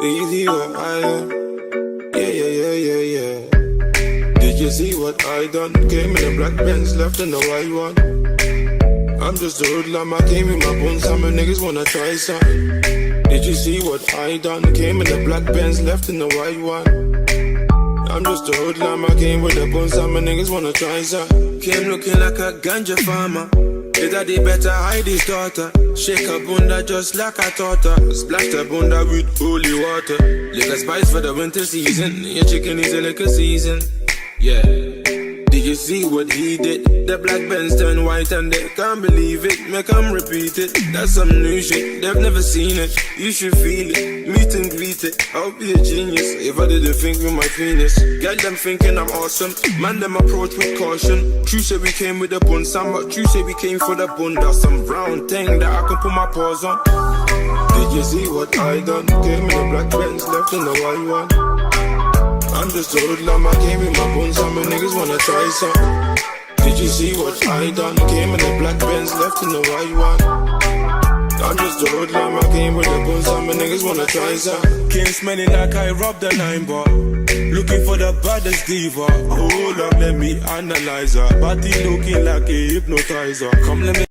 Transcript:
Easy what I done. Yeah. Did you see what I done? Came in a black Benz, left in the white one. I'm just a hoodlum, I came in my bones, some niggas wanna try some. Did you see what I done? Came in a black Benz, left in the white one. I'm just a hoodlum, I came with the bones, some niggas wanna try some. Came looking like a ganja farmer. His daddy better hide his daughter. Shake her bunda just like I taught her. Splash the bunda with holy water. Liquor spice for the winter season. Your chicken is a liquor season. Yeah. Did you see what he did? The black Benz turned white and they can't believe it. Make them repeat it. That's some new shit. They've never seen it. You should feel it. Meet and greet it. I'll be a genius if I didn't think with my penis. Get them thinking I'm awesome. Man, them approach with caution. True say we came with the bun, some, but true say we came for the bunda. Some brown thing that I can put my paws on. Did you see what I done? Came in the black Benz, left in the white one. I'm just a hoodlum, I came in my bones, some niggas wanna try some. Did you see what I done? Came in the black Benz, left in the white one. I'm just a hoodlum, I came with the bones, some niggas wanna try some. Came smelling like I robbed a 9-bar. Looking for the baddest diva. Hold up, let me analyze her. Body looking like a hypnotizer. Come let me